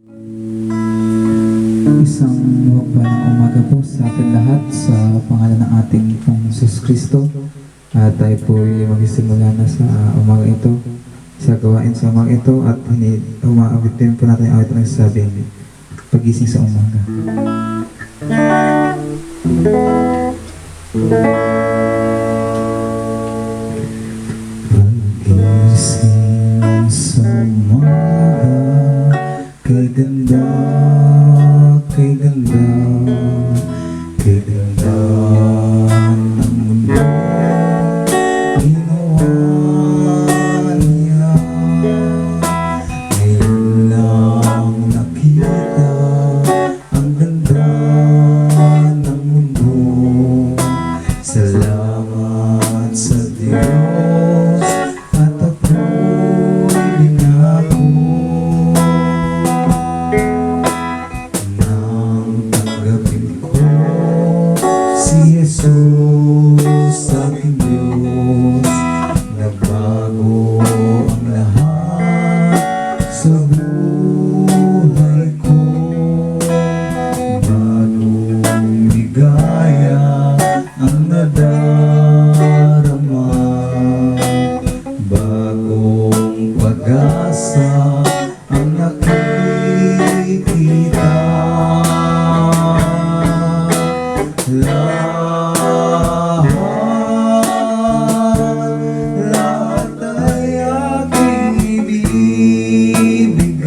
Isang mapagpalang umaga po sa ating lahat sa pangalan ng ating Panginoong Hesus Kristo. At tayo po ay magsisimula na sa umaga ito, sa gawain sa umaga ito, at umaabot din po natin ang awit na nagsasabing pagising sa umaga. Pagising sa umaga, kay ganda, kay ganda, kay ganda ng mundo, ginawa niya. Ngayon lang nakita ang ganda ng mundo. Salamat sa Diyos at ako'y binako nang tanggapin ko si Jesus, aking Diyos. Nagbago ang lahat sa buhay ko. Bagong ligaya ang nadarama, bagong pag-asa ang nakikita. Lahat ay aking ibibigay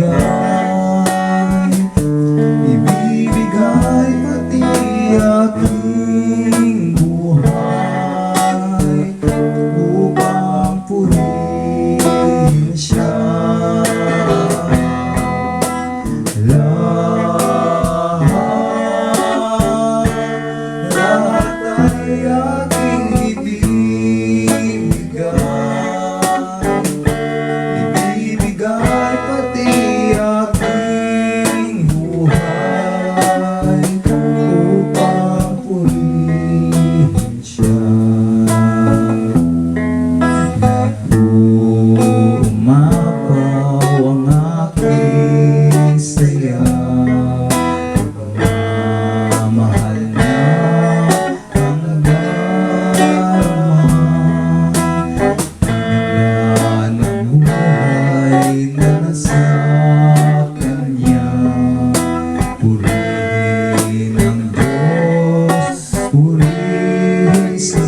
pati aking buhay upang purihin siya. Lahat ay aking ibibigay pati aking buhay upang purihin siya. Nag-uumapaw ang aking saya, mahal na ang darama. Ganda ng buhay na nasa Kanya. Purihin ang Diyos, purihin siya.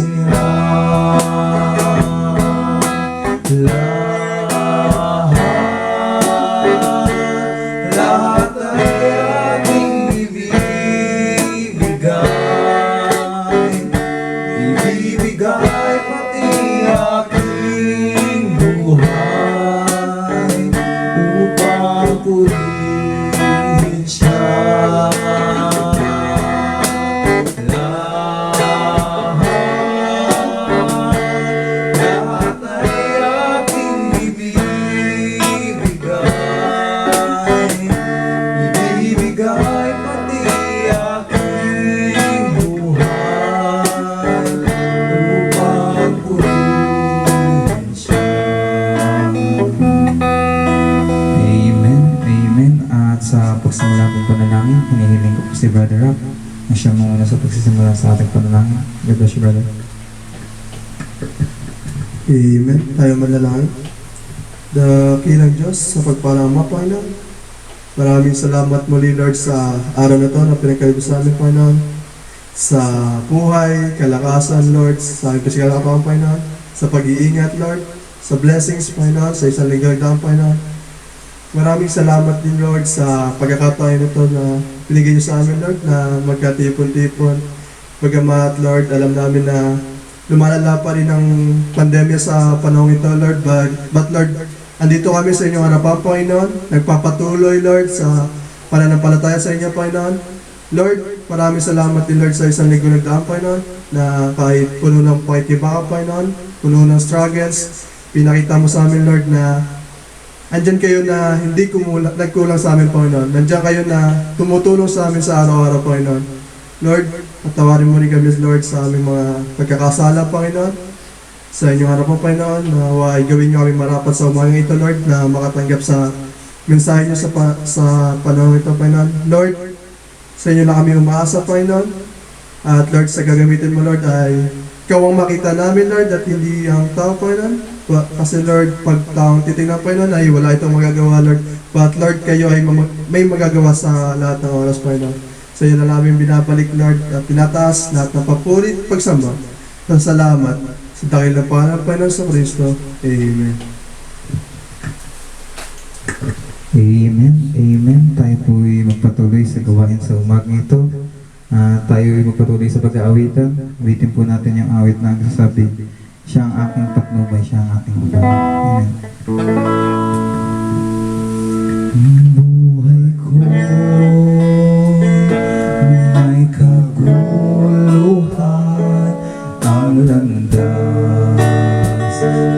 Lahat ay aking ibibigay pati aking buhay upang purihin siya. Lahat ay aking ibibigay pati aking buhay upang purihin siya. Amen, amen. At sa pagsimula pong panalangin, hinihiling ko po si Brother Rob na siya muna sa pagsisimula sa ating panalangin. God bless you, brother. Amen. Tayo manalangin. Dakilang Diyos, sa pagpalang mo, Panginoon. Maraming salamat muli, Lord, sa araw na ito na pinagkalib sa amin, Panginoon. Sa buhay, kalakasan, Lord, sa aming pisikal na kapang, Panginoon. Sa pag-iingat, Lord. Sa blessings, Panginoon. Sa isang linggo na, Panginoon. Maraming salamat din, Lord, sa pagkakataon ito na pinigay niyo sa amin, Lord, na magkatipon-tipon. Bagamat, Lord, alam namin na lumalala pa rin ang pandemya sa panahon ito, Lord. But Lord, andito kami sa inyong harapan, Panginoon. Nagpapatuloy, Lord, sa pananampalataya sa inyo, Panginoon. Lord, maraming salamat din, Lord, sa isang linggo nagdaan, Panginoon, na kahit puno ng pakikibaka, Panginoon, puno ng struggles, pinakita mo sa amin, Lord, na andyan kayo na hindi nagkulang sa amin, Panginoon. Nandiyan kayo na tumutulong sa amin sa araw-araw, Panginoon. Lord, patawarin mo rin kami, Lord, sa aming mga pagkakasala, Panginoon. Sa inyong harapan, Panginoon, na ay gawin niyo kami marapat sa umagang ito, Lord, na makatanggap sa mensahe niyo sa panahon ito, Panginoon. Lord, sa inyo lang kami umaasa, Panginoon. At Lord, sa gagamitin mo, Lord, ay ikaw ang makita namin, Lord, at hindi ang tao, Panginoon. Kasi Lord, pag taong titingnan, Panginoon, ay wala itong magagawa, Lord. But Lord, kayo ay may magagawa sa lahat ng oras, Panginoon. Sa iyo na namin binabalik, Lord, at tinataas lahat ng papurit, pagsamba, ng salamat sa dakilang pangalan, Panginoon sa Kristo. Amen. Amen. Amen. Tayo po'y magpatuloy sa gawain sa umagang ito. Tayo'y magpatuloy sa pag-aawitan. Awitin po natin yung awit na nagsasabi, siya ang aking patnubay, siya ang aking baba. Amen. Buhay ko may kaguluhan, ang landas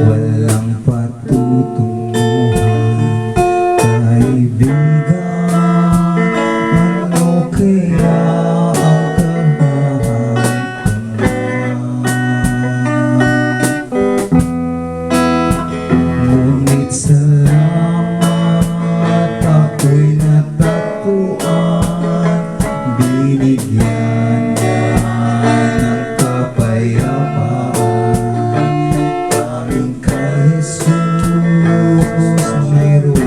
walang patutunguhan. Kaibigan, ano kaya ang kabahan? Ngunit salamat, ako'y natagpuan. Binigyan niya ng kapayapaan. Aming ka Jesus, mayroon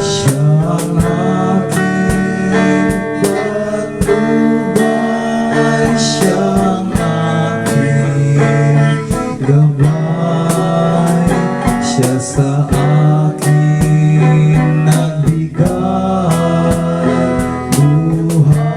siyang aking patnubay, siyang aking gabay, siya sa akin nagbigay buhay.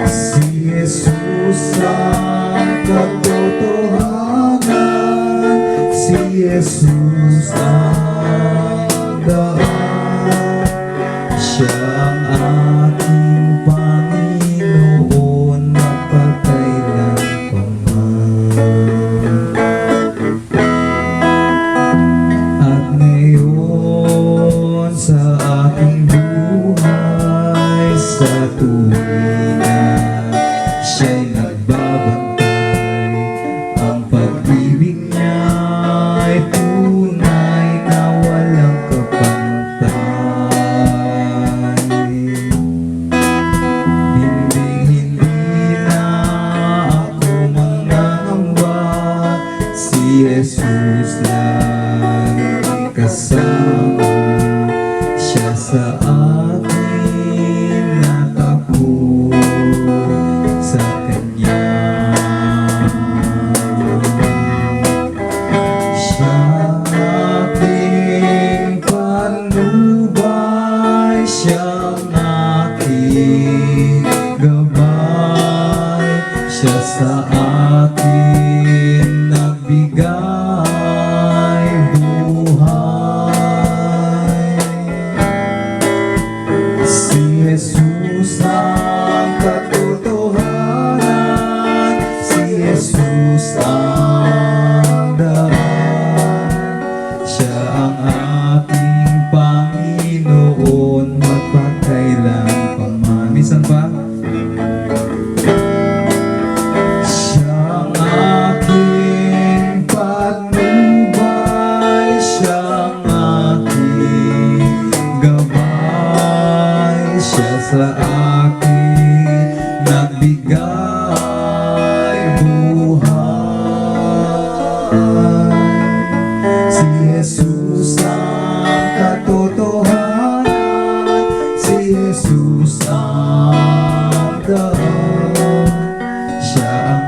Si Jesus ang katotohanan, si Jesus ang daan, siya ang aking Panginoon, mapagkailan pa man. At ngayon sa aking buhay, sa tuwina siya'y nagbabantay, ang pag-ibig niya ay tunay na walang kapantay. Hindi na ako mangangamba, si Jesus lang kasama, siya sa akin natakbo sa Kanya. Siya aking patnubay, siya aking gabay, siya sa akin nagbigay buhay. Si Jesus ang katotohanan, si Jesus ang daan, siya ang aking Panginoon, magpakailan pa man. Minsan pa, siyang aking patnubay, siyang aking gabay, siya sa akin nagbigay buhay. Si Jesus ang katotohanan, si Jesus ang daan, siya ang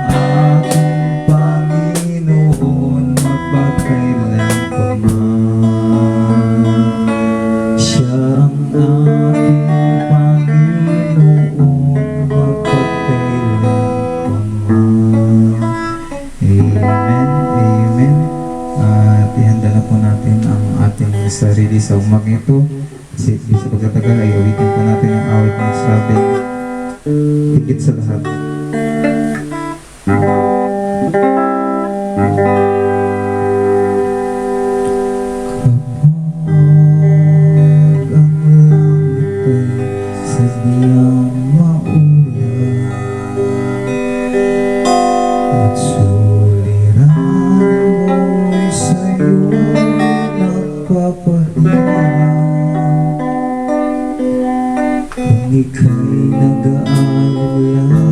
aking Panginoon, mapagkailan pa man. Siya ang aking Panginoon, mapagkailan pa man. Amen, amen. At ihanda na po natin ang ating sarili sa umagang ito. Kasi sa pagtatagal ay awitin po natin yung awit na sabing higit sa lahat. Kapag ang langit ay sadyang maulap, Kung ika'y nag-aalala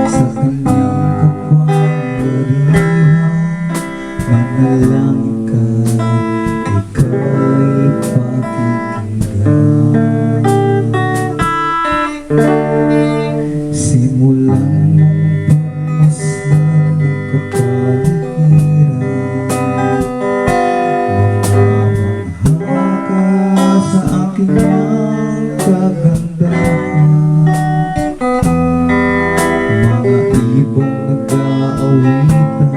sa kanyang kapangyarihan, manalangin ka, ika'y pakikinggan. Simulan mong pagmasdan ng kapaligiran, mamamangha ka sa aking kagandahan. Mga ibong nag-aawitan,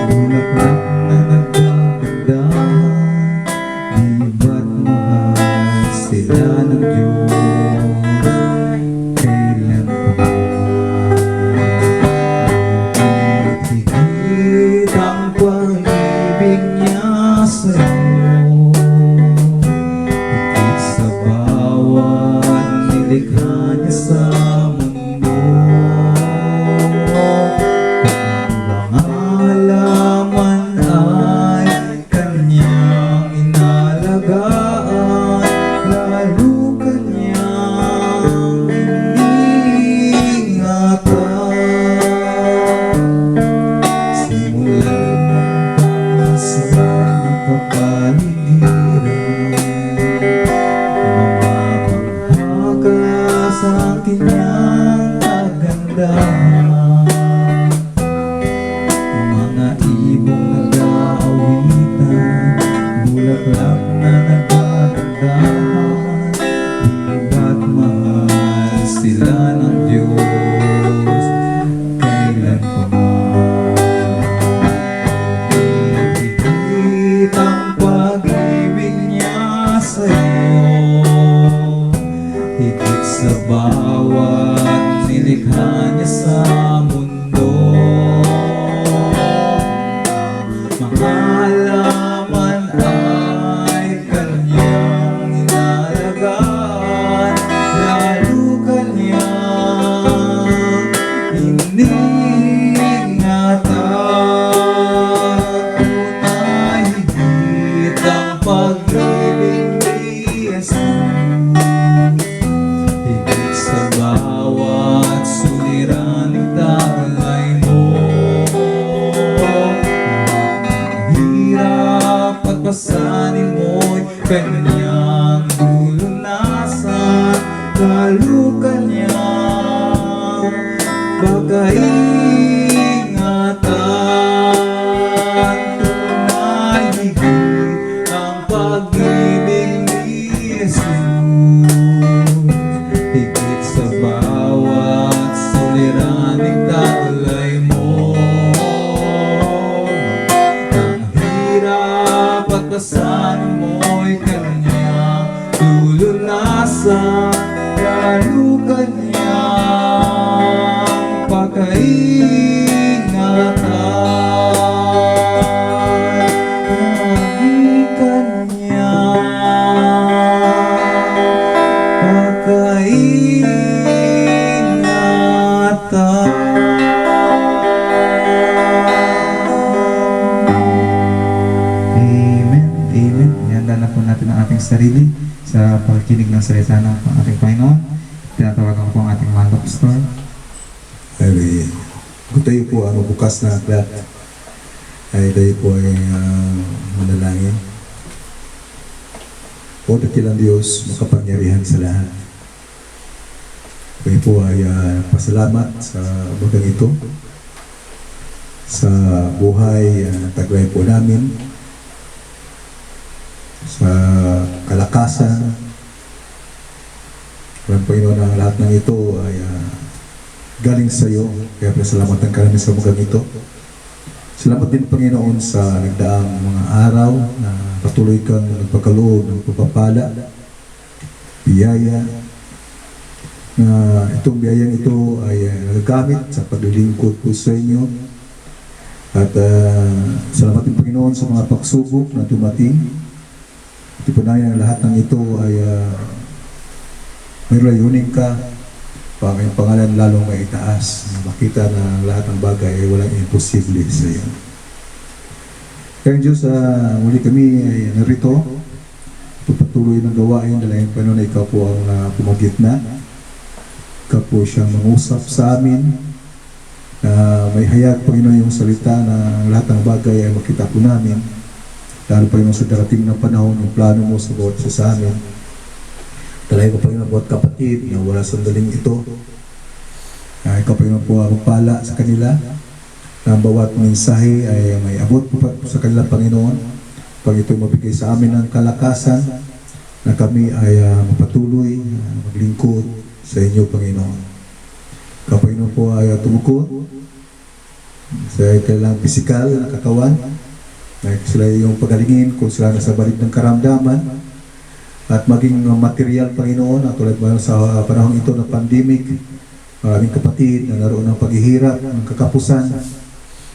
bulaklak na nagkagandahan, di ba't mahal sila ng Diyos? Kailan pa higit ang pag-ibig niya sa'yo, higit sa bawat nilikha niya sa mundo. Ang mga halaman ay kanyang inalagaan, lalo kanyang iniingatan. Simulan mong pagmasdan ng kapaligiran, mamamangha ka sa kanyang kagandahan. Mga ibong nag-aawitan, bulaklak na nagkagandahan, di ba't mahal sila ng Diyos? Kailan pa man higit ang pag-ibig niya sa'yo, higit sa bawat nilikha niya sa mundo. Mga halaman ay kanyang inalagaan, lalo kanyang iniingatan. Tunay higit ang pag-ibig ni Jesus, higit sa bawat suliraning taglay mo. Hirap at pasanin mo'y kanyang lulunasan, lalo kanyang pag-iingatan. Tunay higit ang pag-ibig ni Jesus, higit sa bawat suliraning taglay mo. Ang hirap at pasanin mo'y kanyang lulunasan, lalo kanyang pag-iingatan. Lagi kanyang pag-iingatan. Amen. Amen. Ihanda na po natin ang ating sarili sa pagkinig ng salita ng ating Panginoon. Tinatawagan ko po ang ating manlock store. Ay, kung tayo po bukas na aklat, ay tayo po ay manalangin. O dakilang Diyos, makapangyarihan sa lahat. Tayo po ay pasalamat sa bagang ito, sa buhay taglay po namin, sa kalakasan. Walang Panginoon, ang lahat ng ito ay galing sa iyo. Kaya pasalamatan ka namin sa bagang ito. Salamat din, Panginoon, sa nagdaang mga araw na patuloy kang nagpagkaloob ng pagpapala, biyaya, na itong biyayang ito ay nagagamit sa paglilingkod po sa inyo. At salamat din, Panginoon, sa mga pagsubok na dumating. Tipunayan ang lahat ng ito ay may layunin ka, pa ang pangalan lalong may itaas. Makita na lahat ng bagay ay walang imposible sa iyo. Kaya Diyos, muli kami ay narito. patuloy ng gawain. Dalayan Panginoon na ikaw po ang pumagitna. Ikaw po siyang mangusap sa amin. May hayag, Panginoon, yung salita na lahat ng bagay ay makita po namin. Lalo, Panginoon, sa darating ng panahon, yung plano mo sa bawat isa sa amin. Dalayan ko, Panginoon, bawat kapatid na wala sandaling ito. Ikaw, Panginoon, po ang pala sa kanila. Na ang bawat mensahe ay may abot po sa kanila, Panginoon. Pag ito'y mabigay sa amin ng kalakasan, na kami ay mapatuloy, maglingkod sa inyo, Panginoon. Ikaw, Panginoon, po ay tumukod sa kailang pisikal na katawan. Sila yung pagalingin kung sila nasa balik ng karamdaman. At maging material, Panginoon, at tulad ba sa panahon ito ng pandemic, maraming kapatid na naroon ng paghihirap, ng kakapusan.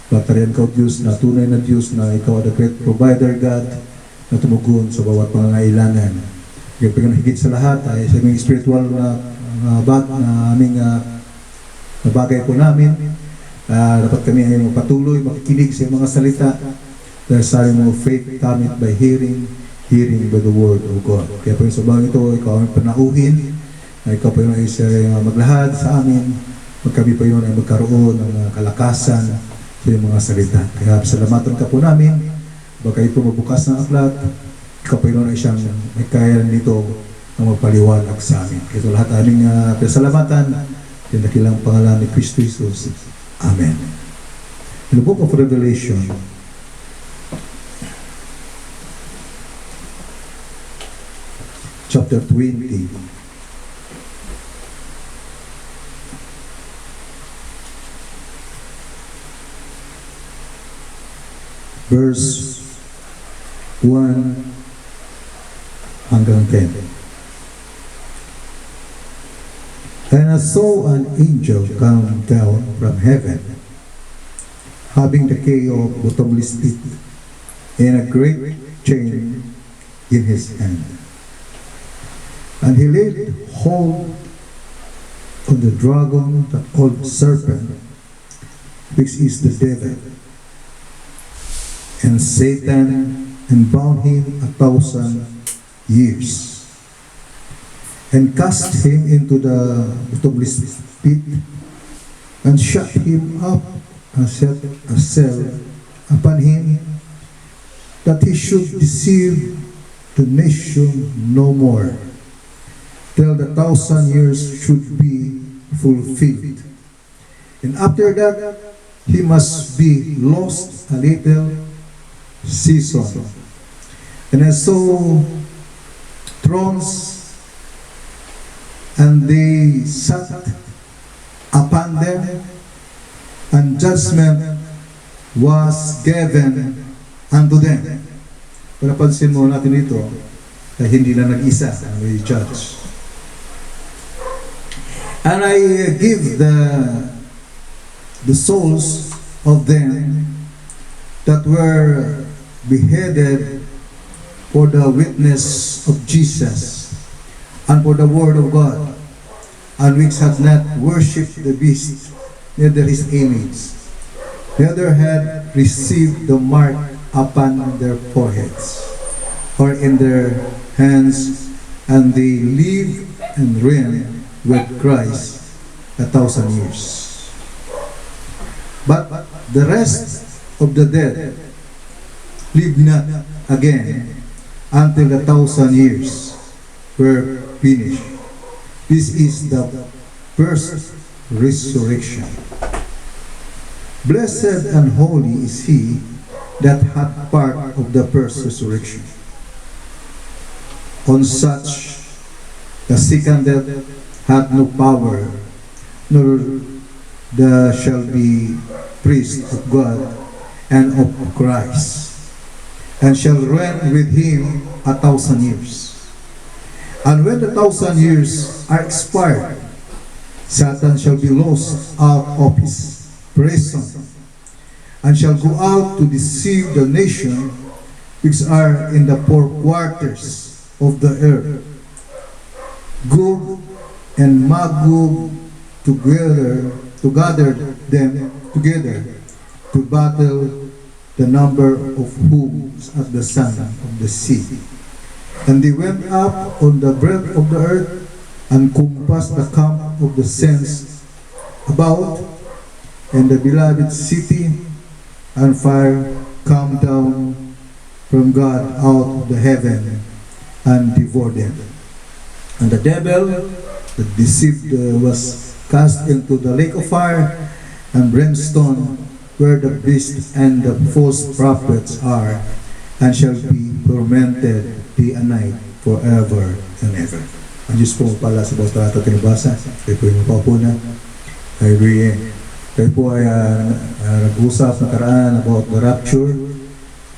Batarian ka, Diyos, na tunay na Diyos, na ikaw the great provider, God, na tumugon sa bawat pangangailangan. Kaya higit sa lahat ay sa aming spiritual na aming bagay po namin. Dapat kami ay magpatuloy, makikinig sa mga salita. Dahil sabi mo, faith cometh by hearing, hearing by the word of God. Kaya po yung sa bagay ito, ikaw ang panauhin, na ikaw po yung ay maglahad sa amin, kami po yun ay magkaroon ng kalakasan sa yung mga salita. Kaya salamatan ka po namin, baka ito mabukas ng aklat, ikaw po yun ay siyang may kaya nito na magpaliwanag sa amin. Kaya ito lahat aming salamatan, yung nakilang pangalan ni Kristo Jesus. Amen. In the book of Revelation, chapter 20, verse 1 hanggang 10. And I saw an angel come down from heaven, having the key of bottomless pit and a great chain in his hand. And he laid hold on the dragon, the old serpent, which is the devil, and Satan, and bound him 1,000 years, and cast him into the bottomless pit, and shut him up, and set a seal upon him, that he should deceive the nation no more, till the 1,000 years should be fulfilled. And after that, he must be lost a little season. And I saw thrones, and they sat upon them, and judgment was given unto them. Panapansin mo natin ito, na hindi na nag-isa ang may judge. And I give the souls of them that were beheaded for the witness of Jesus and for the word of God, and which had not worshipped the beast, neither his image, neither had received the mark upon their foreheads or in their hands, and they live and reign with Christ 1,000 years. But the rest of the dead live not again until the 1,000 years were finished. This is the first resurrection. Blessed and holy is he that had part of the first resurrection. On such, the second death had no power, nor the shall be priest of God and of Christ, and shall reign with him 1,000 years. And when the 1,000 years are expired, Satan shall be lost out of his prison, and shall go out to deceive the nation which are in the four quarters of the earth, Gog and Magog, to gather them together to battle, the number of whom is at the sand of the sea. And they went up on the breadth of the earth and compassed the camp of the saints about, and the beloved city, and fire come down from God out of the heaven and devoured them. And the devil that deceived was cast into the lake of fire and brimstone, where the beast and the false prophets are, and shall be tormented day and night forever and ever. Ang Diyos po pala sa bawat talata tinabasa. Kayo po yung mapapuna. Kayo po ay nag-usap nakaraan about the rapture.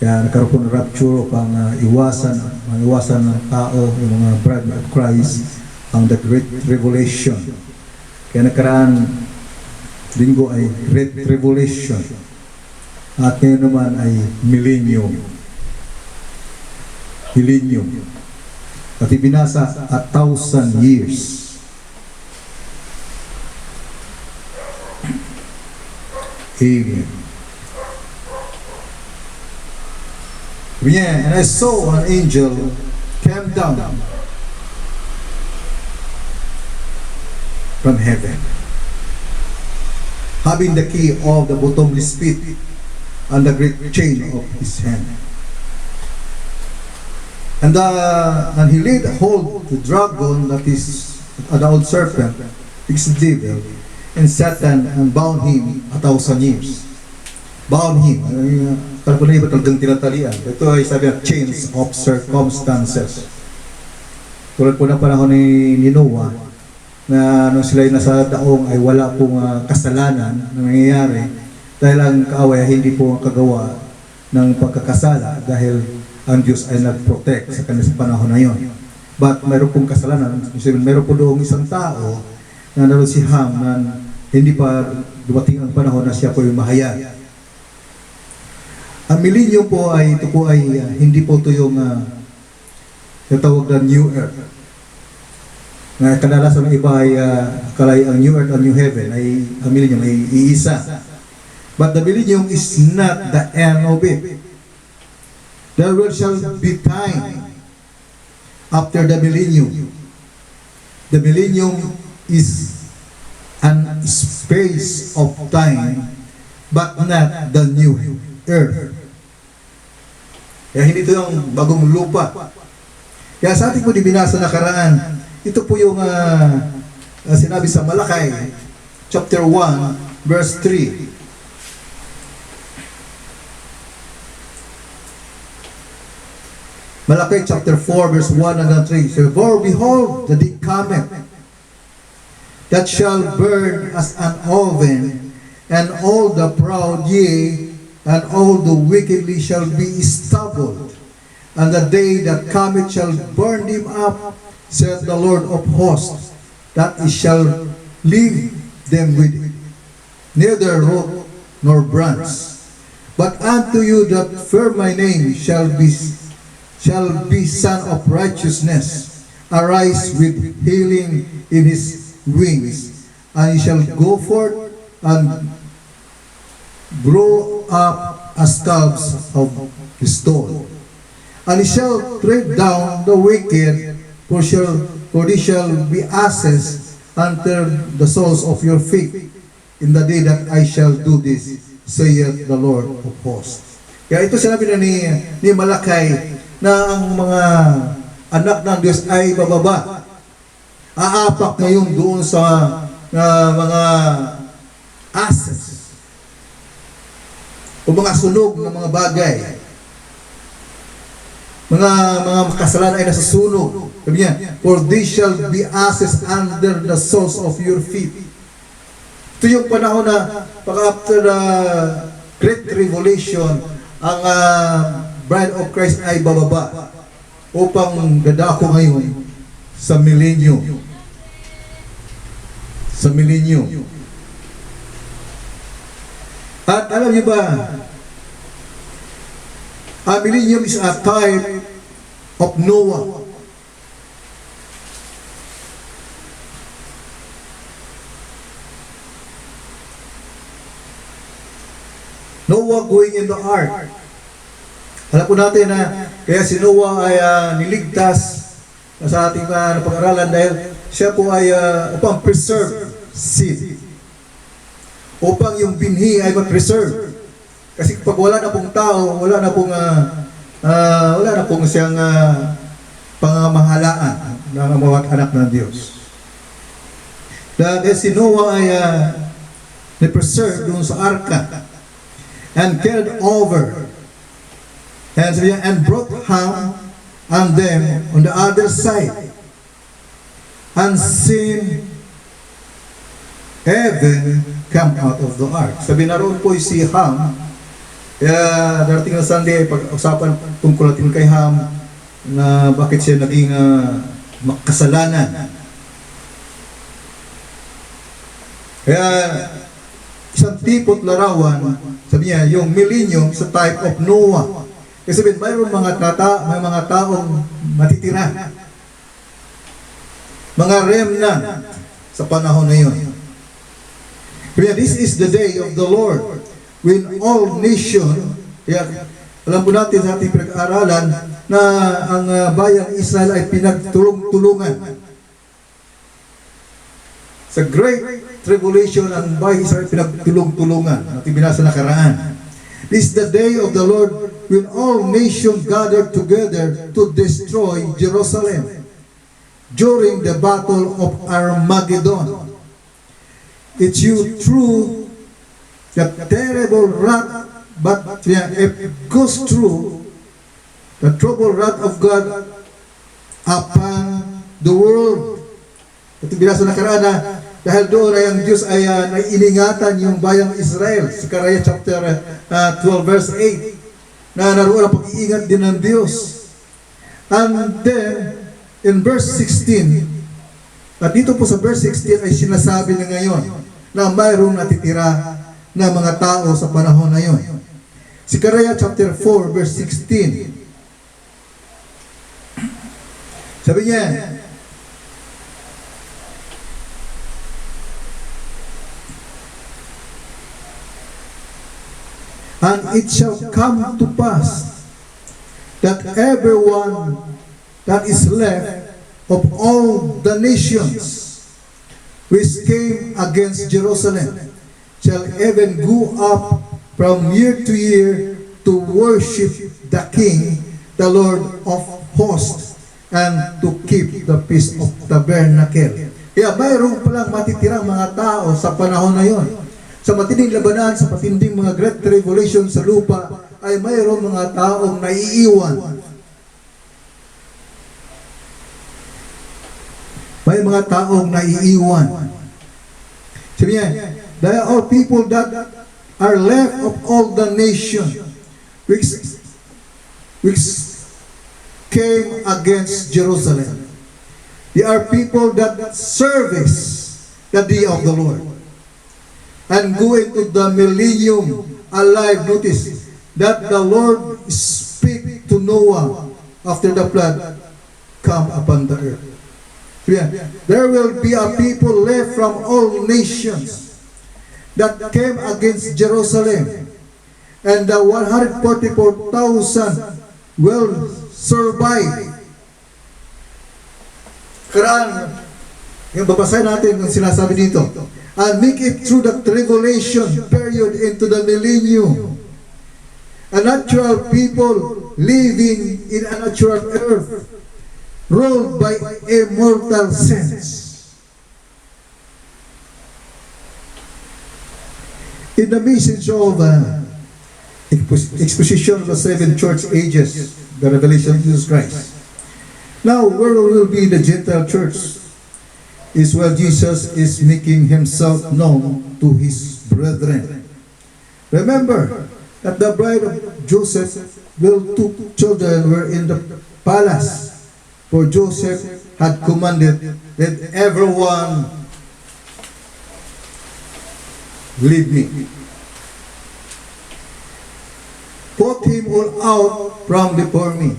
Kaya nagkaroon po ng rapture upang iwasan ng tao, yung mga bride of Christ, ang the Great Revelation. Kaya nakaraan linggo ay Great Revelation. At ngayon naman ay Millennium. At ibinasa 1,000 years. Amen. Yeah, and I saw an angel came down from heaven, having the key of the bottomless pit and the great chain of his hand. And he laid hold the dragon, that is the old serpent, is the devil, and Satan, and bound him 1,000 years. Bound him. Kala ko na iba talagang tinatalian. Ito ay sabi na chains of circumstances. Tulad po ng panahon ni Noah, na nung sila ay nasa daong ay wala pong kasalanan na nangyayari dahil ang kaaway ay hindi po kagawa ng pagkakasala dahil ang Diyos ay nag-protect sa kanilang panahon na yon. But mayroon pong kasalanan, mayroon po doong isang tao na naroon si Ham na hindi pa dumating ang panahon na siya po yung mahayag. Ang millennium po ay, ito po ay hindi po ito yung natawag na New Earth. Na kadalasan ng iba ay kalay ang New Earth and New Heaven ay ang millennium ay iisa. But the millennium is not the end of it. There will shall be time after the millennium. The millennium is an space of time, but not the new earth. Kaya hindi ito yung bagong lupa. Kaya sa ating po binasa nakaraan, ito po yung sinabi sa Malakay, chapter 1, verse 3. Malakay chapter 4 verse 1 and 3 says, "For behold, the day cometh, that shall burn as an oven, and all the proud, yea, and all the wickedly shall be stubbled. And the day that cometh shall burn them up, saith the Lord of hosts, that it shall leave them with neither root nor branch. But unto you that fear my name shall be son of righteousness. Arise with healing in his wings, and he shall go forth and grow up as calves of the stone. And he shall tread down the wicked, for they shall be asses under the soles of your feet, in the day that I shall do this, saith the Lord of hosts." Kaya ito sinabi na ni Malakay, na ang mga anak ng Diyos ay bababa. Aapak ngayon doon sa mga asses o mga sunog ng mga bagay. Mga kasalanan ay nasa sunog. Sabi niya, "For they shall be asses under the soles of your feet." Ito yung panahon na after the Great Revelation, ang Bride of Christ ay bababa upang dadako ngayon sa millennium. Sa millennium. At alam niyo ba, ang millennium is a type of Noah. Noah going in the ark. Alam po natin na Kaya si Noah ay niligtas sa ating pag-aralan dahil siya po ay upang preserve seed. Upang yung binhi ay ma-preserve. Kasi pag wala na pong tao, wala na pong siyang pangamahalaan ng mga anak ng Diyos. Dahil si Noah ay na-preserve doon sa arka and carried over and brought Ham and them on the other side, and seen heaven come out of the ark. Sabi na roon po si Ham. Kaya darating na Sunday, pag-usapan tungkol natin kay Ham na bakit siya naging makasalanan. Kaya isang tipot larawan, sabi niya, yung millennium sa type of Noah. Kasi sabihin, mayroon may mga taong matitira. Mga remnant sa panahon na yun. Kaya this is the day of the Lord when all nation, kaya alam po natin sa ating pinag-aaralan na ang bayang Israel ay pinagtulong-tulungan. Sa Great Tribulation, ang bayang Israel ay pinagtulong-tulungan. Natin binasa nakaraan. This is the day of the Lord when all nations gathered together to destroy Jerusalem during the battle of Armageddon. It's true that terrible wrath, but if it goes through, the trouble wrath of God upon the world. Ito binasa nakaraan na dahil doon ay ang Diyos ay naiingatan yung bayang Israel. Zechariah chapter 12 verse 8 na naroon ang pag-iingat din ng Diyos. And then in verse 16, at dito po sa verse 16 ay sinasabi na ngayon na mayroong natitira na mga tao sa panahon na yon. Zechariah chapter 4 verse 16. Sabi niya, and it shall come to pass that everyone that is left of all the nations which came against Jerusalem shall even go up from year to year to worship the King, the Lord of hosts, and to keep the Feast of Tabernacle. Kaya mayroong palang matitirang mga tao sa panahon na yon. Sa matinding labanan, sa matinding mga Great Tribulation sa lupa, ay mayroong mga taong naiiwan. May mga taong naiiwan. Sabi niya, there are people that are left of all the nation which came against Jerusalem. They are people that service the day of the Lord and go into the millennium alive. Notice that the Lord speak to Noah after the flood come upon the earth. Yeah. There will be a people left from all nations that came against Jerusalem, and the 144,000 will survive. Karaan, yung babasahin natin yung sinasabi dito, and make it through the tribulation period into the millennium. A natural people living in a natural earth, ruled by immortal sense. In the message of exposition of the seven church ages, the revelation of Jesus Christ. Now, where will be the Gentile church? Is where Jesus is making himself known to his brethren. Remember that the bride of Joseph, well, two children were in the palace. For Joseph had commanded that everyone leave me. Put him all out from before me.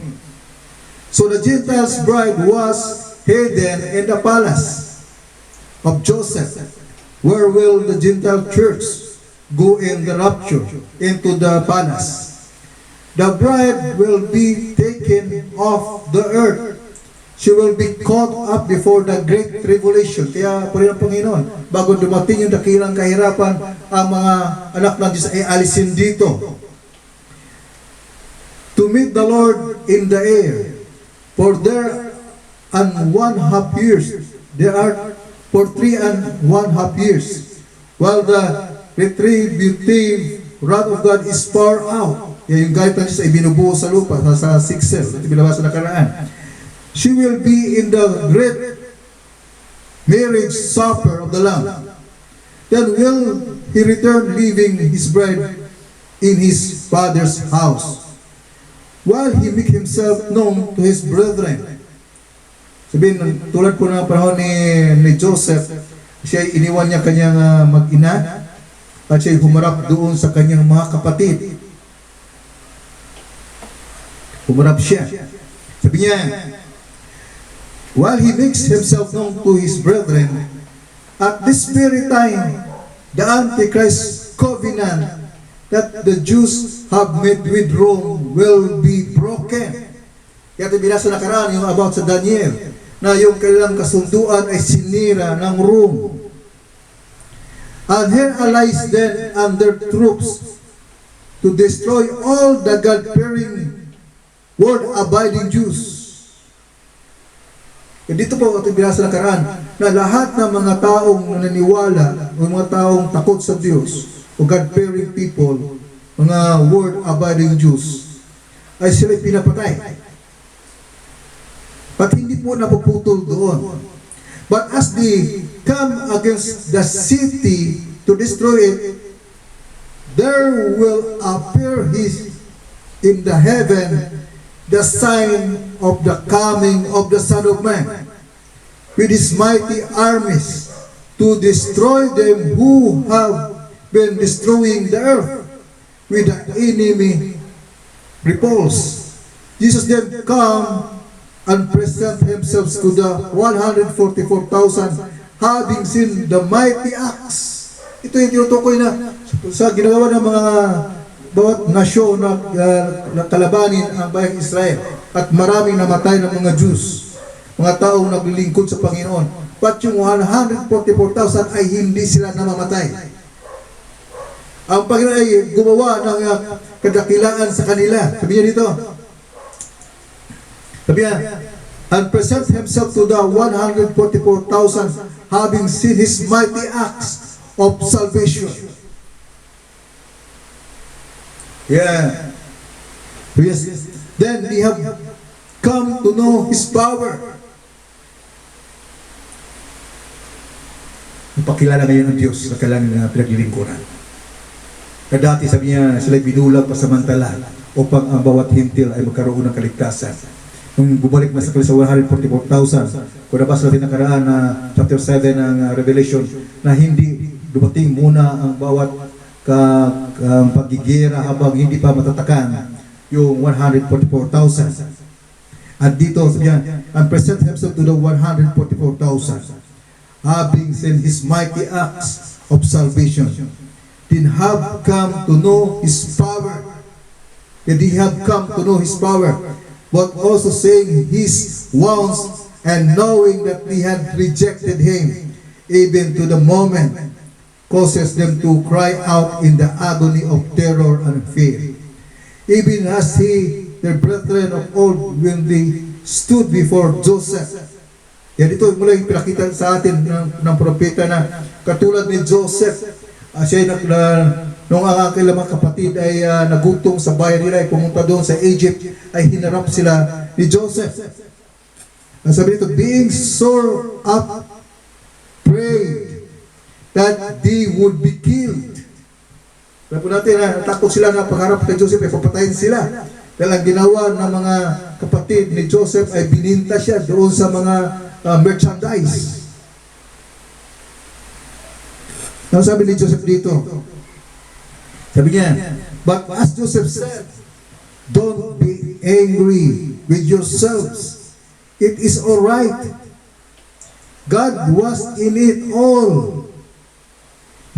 So the Gentiles' bride was hidden in the palace of Joseph. Where will the Gentile church go in the rapture into the palace? The bride will be taken taken off the earth. She will be caught up before the great tribulation. Kaya po rin ang Panginoon, bago dumating yung dakilang kahirapan, ang mga anak ng Diyos ay alisin dito. To meet the Lord in the air, for there and 1/2 years, there are for 3.5 years, while the retributive wrath of God is poured out. Yung galit ng Diyos ay binubuo sa lupa, sa 6 ito binabasa na nakaraan. She will be in the great marriage supper of the Lamb. Then will he return, leaving his bride in his father's house, while he make himself known to his brethren. Sabihin, tulad po ng panahon ni Joseph, siya iniwan niya kanyang mag-ina at siya humarap doon sa kanyang mga kapatid. Humarap siya. Sabi niya, while he makes himself known to his brethren, at this very time, the Antichrist covenant that the Jews have made with Rome will be broken. Kaya ito binasa nakaraan yung about sa Daniel, na yung kanilang kasunduan ay sinira ng Rome. And her allies then and their troops to destroy all the God-fearing, word-abiding Jews. E dito po ito binasa nakaraan, na lahat ng mga taong naniniwala, o mga taong takot sa Diyos, o God-fearing people, mga word-abiding Jews, ay sila'y pinapatay. But hindi po napuputol doon. But as they come against the city to destroy it, there will appear in the heaven the sign of the coming of the Son of Man with his mighty armies to destroy them who have been destroying the earth with the enemy repulse. Jesus then come and present himself to the 144,000 having seen the mighty acts. Ito yung tinutukoy na sa ginagawa ng mga bawat nasyon na kalabanin ang bayang Israel at maraming namatay ng mga Jews, mga taong naglilingkod sa Panginoon. But yung 144,000 ay hindi sila namamatay. Ang Panginoon ay gumawa ng kadakilaan sa kanila. Sabi niya dito, sabi niya, and present himself to the 144,000 having seen his mighty acts of salvation. Yeah. Yes. Then they have come to know his power. Pakilala ngayon ng Diyos na kailangan pinaglilingkuran. Kaya dati sabi niya, sila'y binulag pasamantala upang ang bawat hintil ay magkaroon ng kaligtasan. Nung bumalik na sa 144,000, kung nabasa natin nakaraan na chapter 7 ng Revelation, na hindi dumating muna ang bawat pagigera habang hindi pa matatakan yung 144,000. At dito sabi niya, and present himself to the 144,000, having seen his mighty acts of salvation, then have come to know his power. That he have come to know his power, but also saying his wounds, and knowing that they had rejected him, even to the moment, causes them to cry out in the agony of terror and fear. Even as their brethren of old, when they stood before Joseph. Yan ito mula yung pinakita sa atin ng propeta na katulad ni Joseph, siya nung ang aking mga kapatid ay nagutong sa bayan nila, ay pumunta doon sa Egypt, ay hinarap sila ni Joseph. Ang sabi nito, being sore up, prayed that they would be killed. Alam po natin na natakot sila na pagharap kay Joseph ay papatayin sila. Dahil ang ginawa ng mga kapatid ni Joseph ay bininta siya doon sa mga merchandise. Ang sabi ni Joseph dito, sabi niya, but as Joseph said, don't be angry with yourselves. It is all right. God was in it all.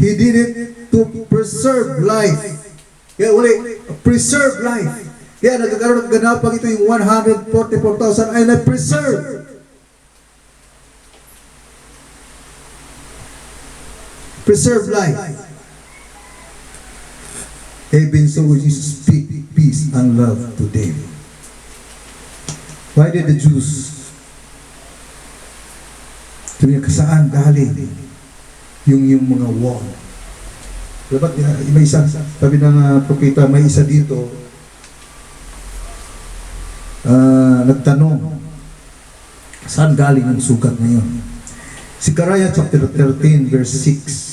He did it to preserve life. Kaya uli, preserve life. Kaya nagkakaroon ng ganapang ito yung 144,000 ay na-preserve. Preserve life. Even so will Jesus speak peace and love to them. Why did the Jews, saan galing yung mga war? Dapat may isa, sabi ng propeta, may isa dito, nagtanong, saan galing ang sugat na yun? Zechariah chapter 13 verse 6.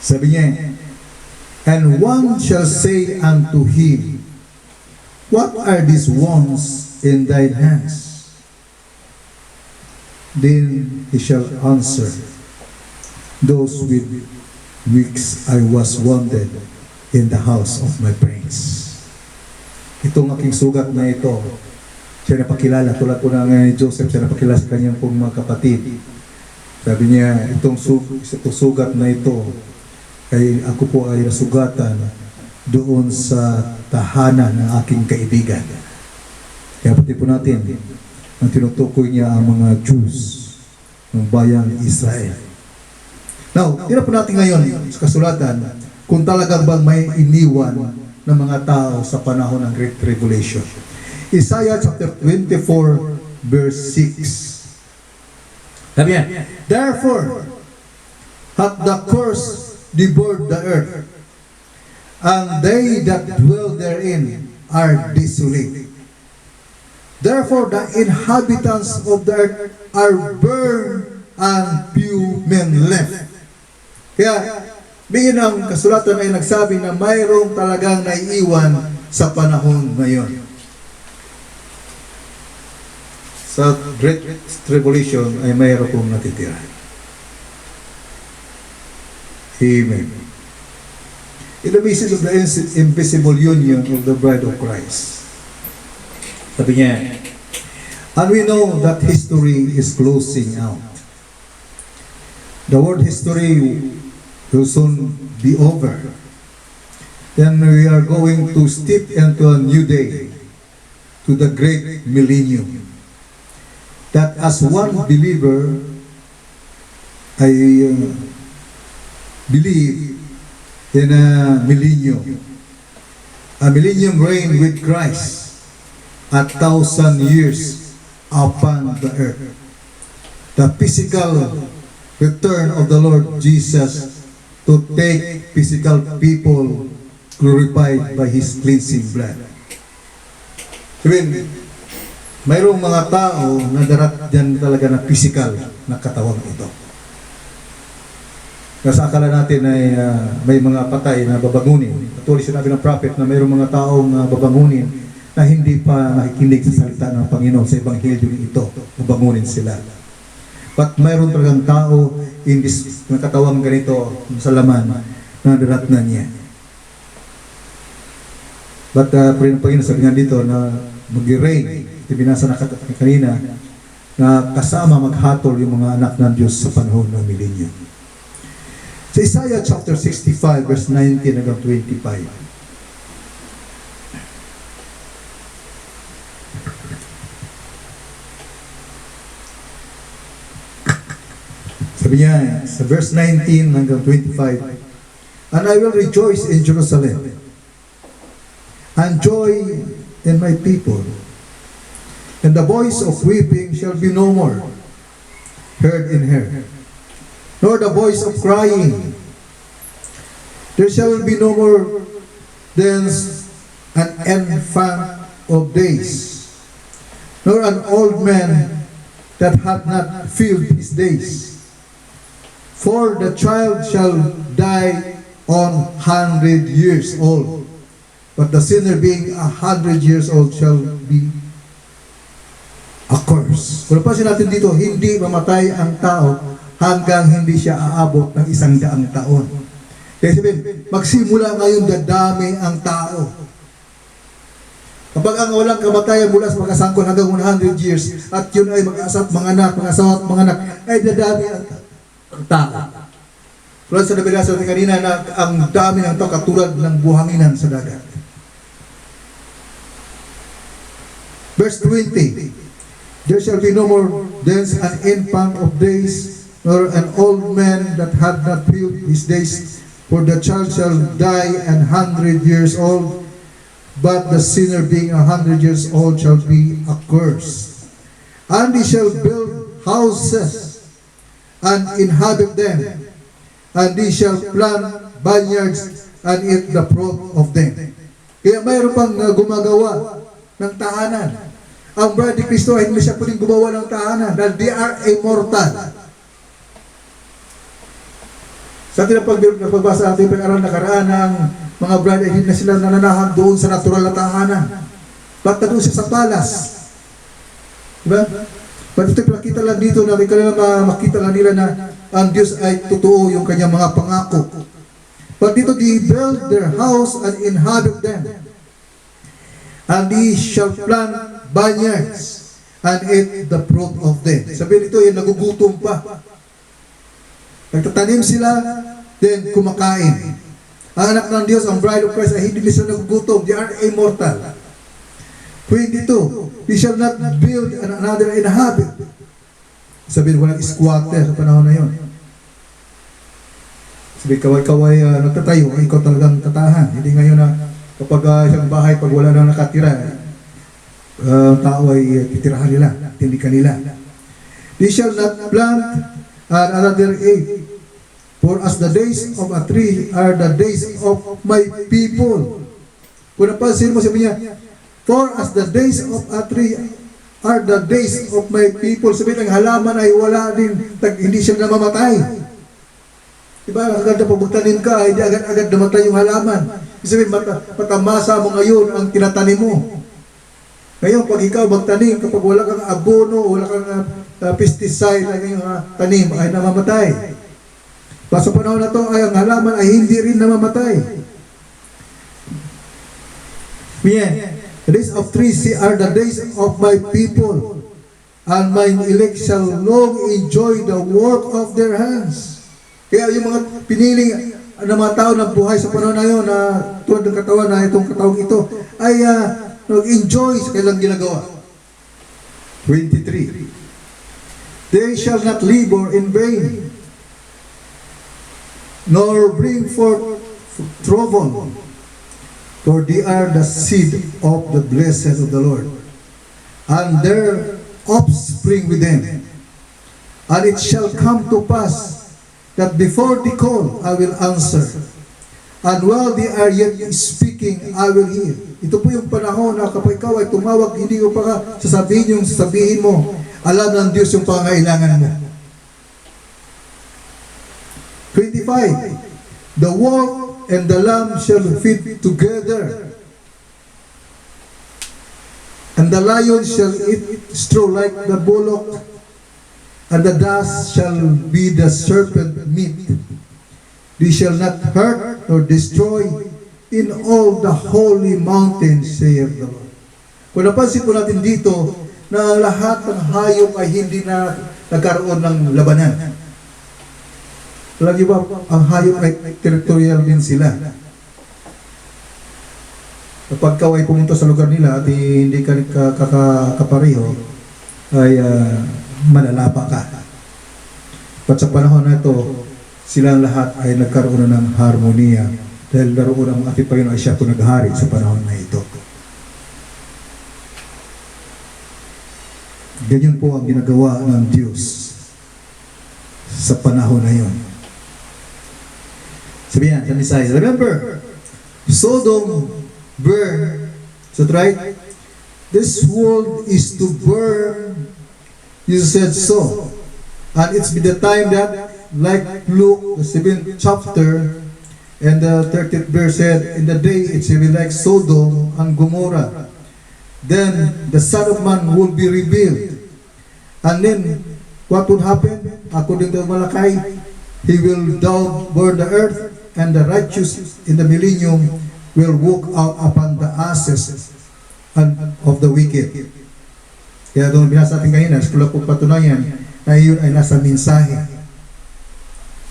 Sabi niya, and one shall say unto him, what are these wounds in thine hands? Then he shall answer, those with which I was wounded in the house of my prince. Itong aking sugat na ito, siya napakilala, tulad po ng Joseph, siya napakilala sa kanyang pong mga kapatid. Sabi niya, itong sugat na ito, ay ako po ay nasugatan doon sa tahanan ng aking kaibigan. Kaya pati po natin, ang tinutukoy niya ang mga Jews ng bayang Israel. Now, tira po natin ngayon sa kasulatan kung talagang bang may iniwan ng mga tao sa panahon ng Great Tribulation. Isaiah chapter 24 verse 6. Sabi yan, therefore, hath the curse devoured the earth, and they that dwell therein are desolate. Therefore the inhabitants of the earth are burned, and few men left. Kaya, biyon ang kasulatan ay nagsabi na mayroong talagang naiiwan sa panahon ngayon. Sa Great Tribulation ay mayroon pong natitira. Amen. In the message of the invisible union of the bride of Christ. Sabi niya, and we know that history is closing out. The word history will soon be over. Then we are going to step into a new day, to the great millennium. That as one believer, I believe in a millennium. A millennium reign with Christ 1,000 years upon the earth. The physical return of the Lord Jesus to take physical people glorified by His cleansing blood. Sabihin, mayroong mga tao na darat dyan talaga na physical na katawang ito. Nasa akala natin ay may mga patay na babangunin. Patuloy sinabi ng prophet na mayroong mga taong babangunin na hindi pa nakikinig sa salita ng Panginoon sa Ebanghelyo ito. Babangunin sila. But mayroon talagang tao in this katawang ganito sa laman na darat na niya. But Panginoon sabi nga dito na mag-reign. Ito binasa na kanina na kasama maghatol yung mga anak ng Diyos sa panahon ng millennium. Sa Isaiah chapter 65 verse 19 hanggang 25. Sabi niya sa verse 19 hanggang 25, and I will rejoice in Jerusalem, and joy in my people, and the voice of weeping shall be no more heard in her, nor the voice of crying. There shall be no more thence an infant of days, nor an old man that hath not filled his days. For the child shall die 100 years old, but the sinner being 100 years old shall be accursed. Kung napansin natin dito, hindi mamatay ang tao hanggang hindi siya aabot ng 100 taon. Kaya sabihin, magsimula ngayon dadami ang tao. Kapag ang walang kamatayan mula sa pagkasangkot hanggang 100 years, at yun ay mag-asat mga anak, mga asawa at mga anak, ay dadami ang tao. Tulad sa nabasa natin kanina na ang dami ng tao katulad ng buhanginan sa dagat. Verse 20, there shall be no more thence an infant of days, nor an old man that had not filled his days, for the child shall die 100 years old, but the sinner being 100 years old shall be accursed. And he shall build houses and inhabit them, and he shall plant vineyards and eat the fruit of them. Kaya mayroon pang gumagawa ng tahanan. Ang bride ni Kristo ay hindi siya pwedeng gumawa ng tahanan dahil they are immortal. Sa atin ang pagbasa natin pag-aral nakaraan ng mga bride ay hindi na sila nananahan doon sa natural na tahanan. Ba't na doon siya sa palas? Diba? Ba't ito pinakita lang dito na may kailangan makita lang nila na ang Diyos ay totoo yung kanyang mga pangako. But dito, they build their house and inhabit them. And they shall plant vineyards and eat the fruit of them. Sabi nito, yung nagugutom pa. Nagtatanim sila, then kumakain. Ang anak ng Diyos, ang bride of Christ, ay hindi sila nagugutom. They are immortal. 22, they shall not build another inhabit. Sabi nito, walang squatter sa panahon na yun. Sabi, kaway-kaway nagtatayo, ikaw talagang tatahan. Hindi ngayon na kapag isang bahay, pag wala na nakatira, tao ay titirahan nila, tindikan nila. They shall not plant another egg, for as the days of a tree are the days of my people. Kung napansin mo, sabi niya, for as the days of a tree are the days of my people. Sabi ng halaman ay wala din, hindi siya namamatay. Diba, agad na pagtanim ka, hindi agad namatay yung halaman. Sabi, matamasa mo ngayon ang tinatanim mo. Ngayon, pag ikaw magtanim, kapag wala kang abono, wala kang pesticide, ay ngayong tanim ay namamatay. Sa panahon na to, ay ang halaman ay hindi rin namamatay. Yeah. The days of trees are the days of my people, and my elect shall long enjoy the work of their hands. Kaya yung mga piniling ng mga tao na buhay sa panahon na yun, na tuwad ng katawan na itong katawang ito, ay nag-enjoy sa kailang ginagawa. 23. They shall not labor in vain, nor bring forth trouble, for they are the seed of the blessed of the Lord, and their offspring with them. And it shall come to pass that before they call, I will answer, and while they are yet speaking, I will hear. Ito po yung panahon na kapag ikaw ay tumawag, hindi mo pa sasabihin yung sasabihin mo. Alam ng Diyos yung pangailangan mo. 25. The wolf and the lamb shall feed together, and the lion shall eat straw like the bullock, and the dust shall be the serpent meat. They shall not hurt nor destroy in all the holy mountains, saith the Lord. Kung napansin po natin dito, na lahat ng hayop ay hindi na nagkaroon ng labanan. Alam niyo ba, ang hayop ay territorial din sila. Kapag ikaw ay pumunta sa lugar nila at hindi ka kapareho, ay malalapa ka. At sa panahon na ito, silang lahat ay nagkaroon ng harmonia dahil naroon ang ating Panginoon ay siya po naghari sa panahon na ito. Ganyan po ang ginagawa ng Diyos sa panahon na yun. Sabi yan, sa Isaiah, remember, Sodom burned. Is that right? This world is to burn. Jesus said so. And it's been the time that, like Luke, the 7th chapter, and the 30th verse said, in the day it shall be like Sodom and Gomorrah. Then the Son of Man will be revealed. And then, what would happen? According to Malachi, He will burn the earth, and the righteous in the millennium will walk out upon the ashes of the wicked. Kaya doon binasa natin kanina, sa po patunayan na iyon ay nasa mensahe.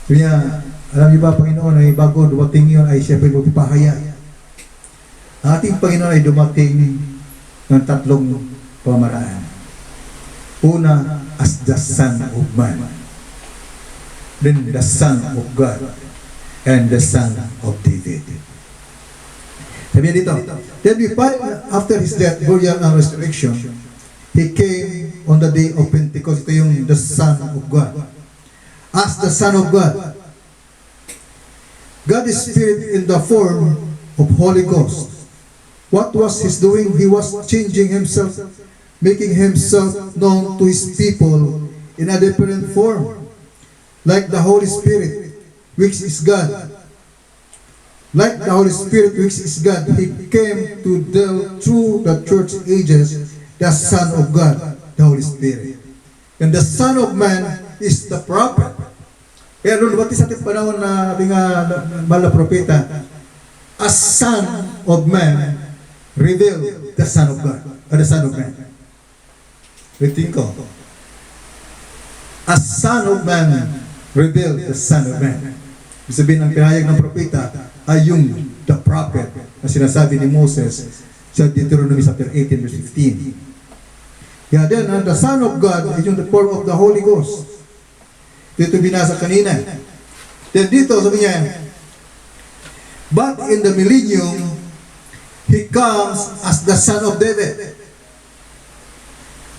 Kaya Alam niyo ba, Panginoon, ay bago dumating yun ay siyempre magpapahaya. Ang ating Panginoon ay dumating ng tatlong pamaraan. Una, as the Son of Man. Then the Son of God. And the Son of David. Sabi dito, then we find after his death, burial, and resurrection, he came on the day of Pentecost. Ito yung the Son of God. As the Son of God. God is Spirit in the form of Holy Ghost. What was His doing? He was changing Himself, making Himself known to His people in a different form. Like the Holy Spirit, which is God. Like the Holy Spirit, which is God, He came to deal through the church ages, the Son of God, the Holy Spirit. And the Son of Man is the prophet. Kaya doon, ba't sa ating panahon na ating mahal na propeta, as Son of Man, reveal the Son of God, or the Son of Man. Waiting ko. As Son of Man, reveal the Son of Man. Ibig sabihin, ang pinahayag ng propeta ay yung the prophet na sinasabi ni Moses sa Deuteronomy chapter 18 verse 15. Yeah, then, the Son of God is yung the form of the Holy Ghost. Dito binasa kanina. Then dito sabi niya, but in the millennium, He comes as the Son of David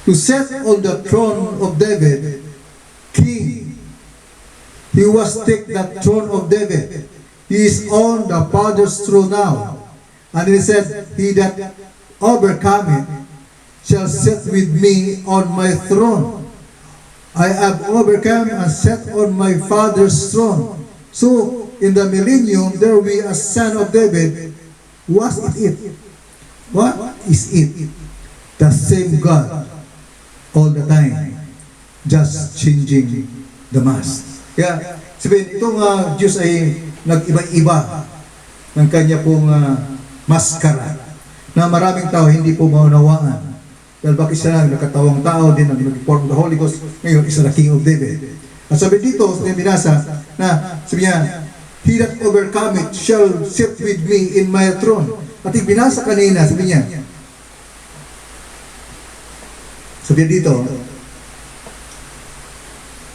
to set on the throne of David, King. He was take that throne of David. He is on the Father's throne now. And He said, He that overcometh shall sit with me on my throne. I have overcome and sat on my Father's throne. So, in the millennium, there will be a Son of David. What is it? What is it? The same God all the time, just changing the mask. Kaya, sabihin, itong Diyos ay nag-iba-iba ng kanya pong maskara na maraming tao hindi po maunawaan. Dahil bakit siya nakatawang tao din ang nag-form the Holy Ghost, ngayon isa na King of David. At sabi dito, sa binasa, na sabi niya, He that overcometh shall sit with me in my throne. At binasa kanina, sabi niya, sabi dito,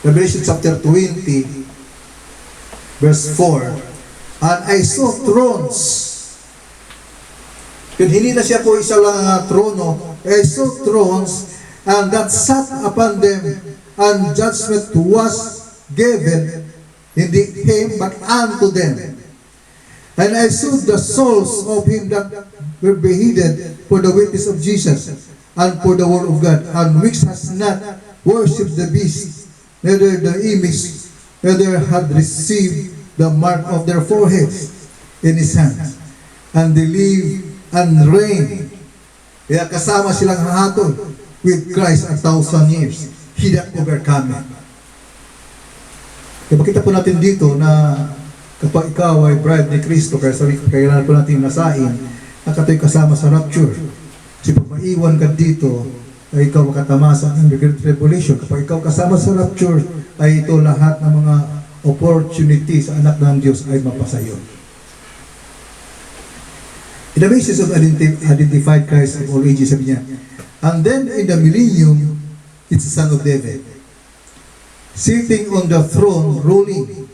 Revelation chapter 20, verse 4, and I saw thrones. Yun, hindi na siya po isa lang trono. I saw thrones, and that sat upon them, and judgment was given, hindi him, but unto them. And I saw the souls of him that were beheaded for the witness of Jesus, and for the word of God, and which has not worshipped the beast, neither the image, neither had received the mark of their foreheads in his hands. And they live and reign. Kaya kasama silang hahatol with Christ 1,000 years. He that overcometh. Kaya makita po natin dito na kapag ikaw ay bride ni Kristo, kaya sabi ko, kailangan po natin nasain na kato'y kasama sa rapture. Kasi pag maiwan ka dito, ay ikaw makatamasa ng Great Tribulation. Kapag ikaw kasama sa rapture, ay ito lahat ng mga opportunity sa anak ng Diyos ay mapasayo. In the basis of identified Christ of all ages, sabi niya, and then in the millennium, it's the Son of David, sitting on the throne, ruling.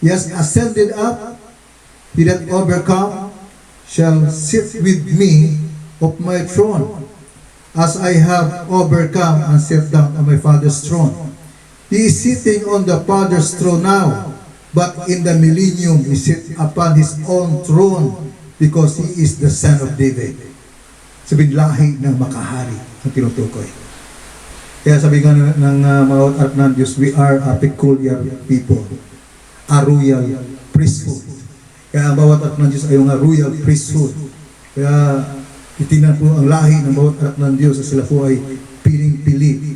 He has ascended up. He that overcome shall sit with me of my throne, as I have overcome and sat down on my Father's throne. He is sitting on the Father's throne now, but in the millennium, he sits upon his own throne, because he is the Son of David. Sabihin, lahi ng makahari ang tinutukoy. Kaya sabi nga ng mga anak ng Diyos, we are a peculiar people, a royal priesthood. Kaya ang bawat anak ng Diyos ay yung royal priesthood. Kaya itingnan po ang lahi ng bawat anak ng Diyos at sila po ay piling-pili.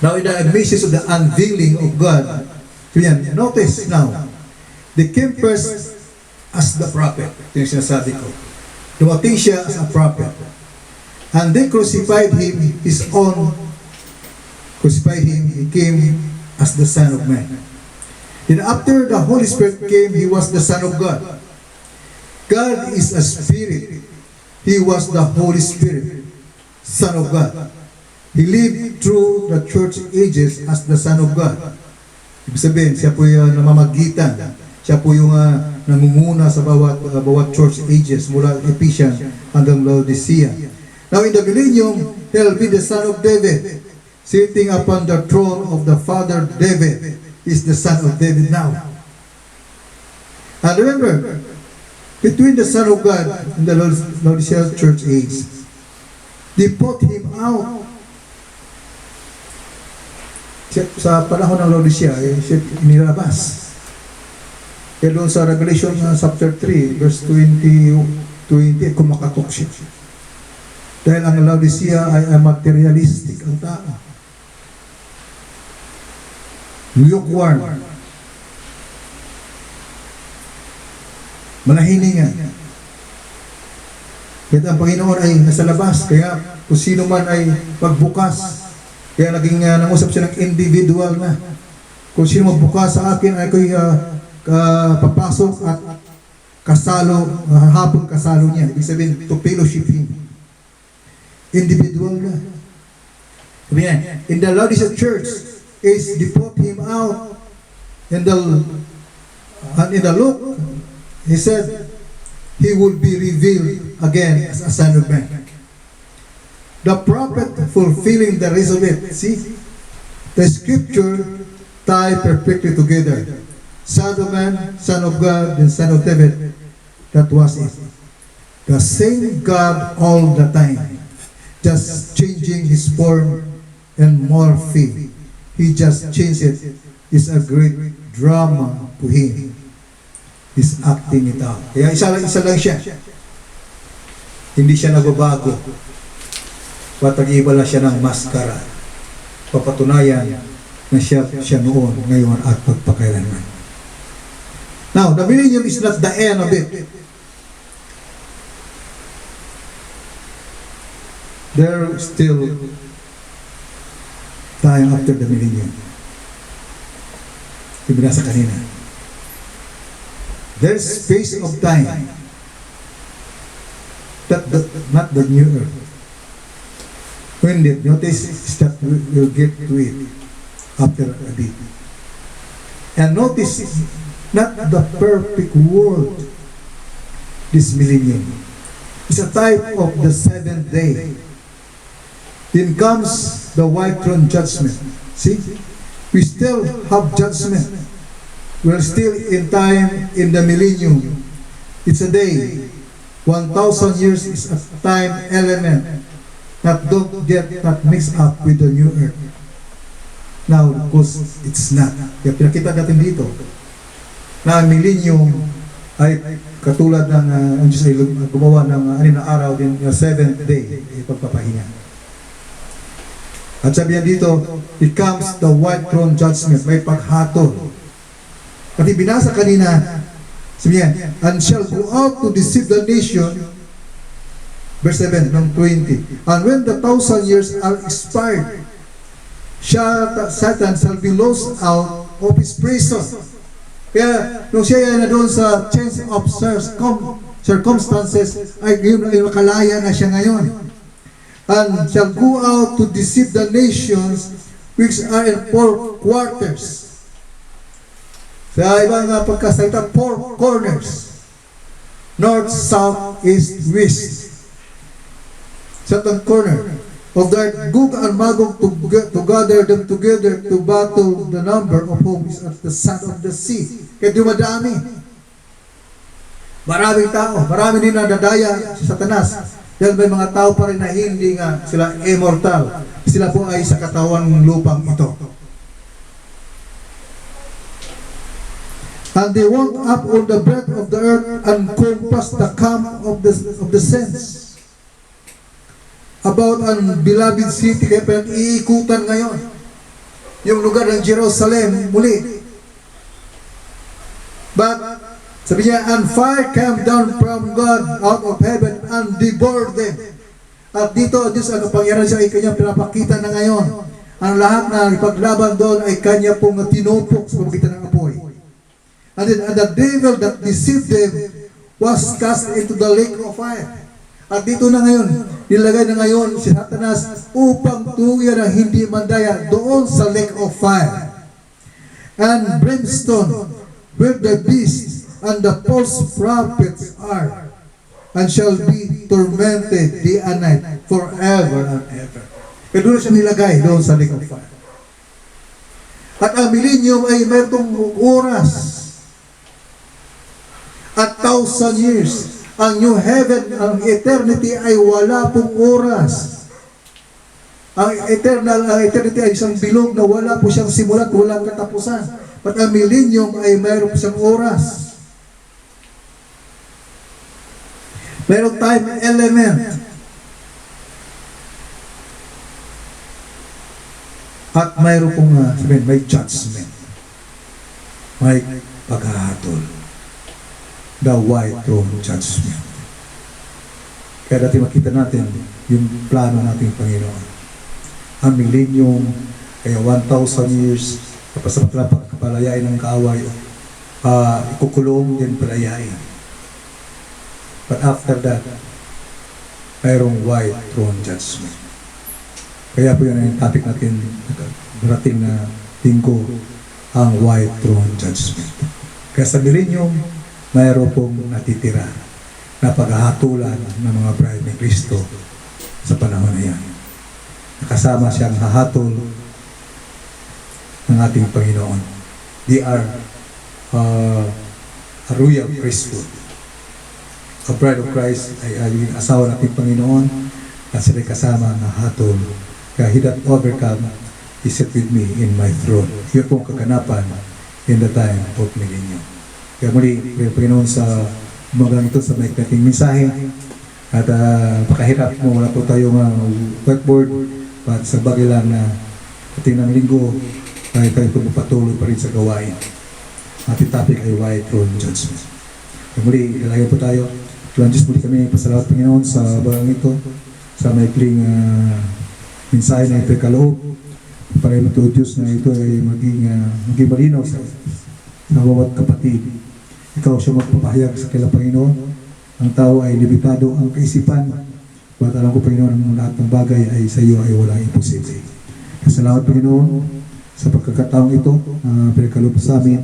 Now, in the message of the unveiling of God, notice now, they came first as the prophet. Ito yung sinasabi ko. Dumating siya as a prophet. And they crucified him, his own, crucified him, he came as the Son of Man. Then after the Holy Spirit came, He was the Son of God. God is a spirit. He was the Holy Spirit, Son of God. He lived through the church ages as the Son of God. Ibig sabihin, siya po yung namamagitan. Siya po yung nangunguna sa bawat church ages mula Ephesians hanggang Laodicea. Now in the millennium, He will be the Son of David, sitting upon the throne of the Father David. Is the Son of David now. And remember, between the Son of God and the Laodicea church age, they put Him out. Sa panahon ng Laodicea, siya inilabas. Kaya doon sa Revelation chapter 3, verse 20, kumakatok siya. Dahil ang Laodicea ay materialistic ang tao. Lukewarm. Manahiningan. Kaya ang Panginoon ay nasa labas. Kaya kung sino man ay magbukas. Kaya naging nangusap siya ng individual na. Kung sino magbukas sa akin ay ako'y papasok at kasalo, hapon kasalo niya. Ibig sabihin, to fellowship him. Individual na. In the Laodicea church, is they put him out in the Luke, he said he will be revealed again as a Son of Man. The prophet fulfilling the rest of it. See, the scripture tie perfectly together. Son of Man, Son of God, and Son of David. That was it. The same God all the time, just changing His form and morphing. He just changed it. It's a great drama to Him. He's acting it out. Kaya isa lang siya. Hindi siya nagbabago. Patag-iba lang siya ng maskara. Papatunayan na siya noon, ngayon at pagpakailanman. Now, the millennium is not the end of it. There still time after the millennium. Yung binasa kanina. There's space of time. Not the new earth. When the notice is that we'll get to it after a bit. And notice, not the perfect world, this millennium. It's a type of the seventh day. Then comes the white throne judgment. See? We still have judgment. We're still in time in the millennium. It's a day. 1,000 years is a time element that don't get that mixed up with the new earth. Now, of course, it's not. Kaya pinakita natin dito na ang millennium ay katulad ng ang Diyos ay gumawa ng anim na araw din, yung seventh day, pagpapahinga. At sabi niya dito, it comes the white throne judgment, may paghatol. Kasi binasa kanina, sabi niya, and shall go out to deceive the nation, verse 7 ng 20. And when the 1,000 years are expired, Satan shall be lost out of his prison. Kaya, nung siya na doon sa change of circumstances, ay yun ay makalaya na siya ngayon. And shall go out to deceive the nations which are in four quarters. Sa ibang pagkasalita, four corners. North, south, east, west. Sa itong corner of the Gog and Magog to gather them together to battle the number of whom is at the sand of the sea. Kaya dumadami. Maraming tao. Marami din nadadaya sa Satanas. Dahil may mga tao pa rin na hindi nga sila immortal. Sila po ay sa katawan ng lupang ito. And they walked up on the breadth of the earth and compassed the camp of the saints. About an beloved city, kaya pinag-iikutan ngayon. Yung lugar ng Jerusalem, muli. But sabi niya, and fire came down from God out of heaven and devoured them. At dito, Diyos ang kapangyarihan siya ay kanyang pinapakita na ngayon. Ang lahat na ipaglaban doon ay kanya pong tinupok sa pamagitan ng apoy. And the devil that deceived them was cast into the lake of fire. At dito na ngayon, nilagay na ngayon si Satanas upang tuwiran ang hindi mandaya doon sa lake of fire. And brimstone, where the beast and the false prophets are, and shall be tormented day and night forever and ever. Kaya doon siya nilagay doon sa lake of fire. At ang millennium ay mayroong oras at 1,000 years. Ang new heaven, ang eternity ay wala pong oras. Ang eternity ay isang bilog na wala po siyang simula at walang katapusan. But ang millennium ay mayroon po siyang oras. Mayroong time element. At mayroon pong may judgment. May paghahatol. The white throne judgment. Kaya dati makita natin yung plano nating Panginoon. Ang millennium ay 1,000 years, tapos sa pagkapalayain ng kaaway, ikukulong din palayain. But after that, mayroong white throne judgment. Kaya po yan ang topic natin darating na linggo, ang white throne judgment. Kaya sa millennium, mayroon pong natitira na paghahatulan ng mga bride ni Kristo sa panahon na yan. Nakasama siyang hahatol ng ating Panginoon. They are a royal priesthood. A bride of Christ ay yung asawa nating Panginoon at sila'y kasama ng hatol. Kaya he that overcome is set with me in my throne. Yun pong kaganapan in the time of millennium. Kaya muli, Panginoon, sa umagang ito, sa may kating mensahe, at pakahirap mo, wala po tayong whiteboard, at sa bagay lang na ating ng linggo, tayo po patuloy pa rin sa gawain. Ating topic ay white throne judgment. Kaya muli, lalagay po tayo. Tuhan Diyos, muli kami pasalamat, Panginoon, sa bagang ito, sa maikling mensahe na ito'y kaloob. Panginoon to Diyos na ito ay maging malinaw sa bawat kapatid. Ikaw siya magpapahayag sa kailang Panginoon. Ang tao ay limitado ang kaisipan. Ba't alam ko, Panginoon, ang lahat ng bagay ay sa iyo ay walang imposible. Salamat, Panginoon, sa pagkakataong ito, pinagkaloob sa amin,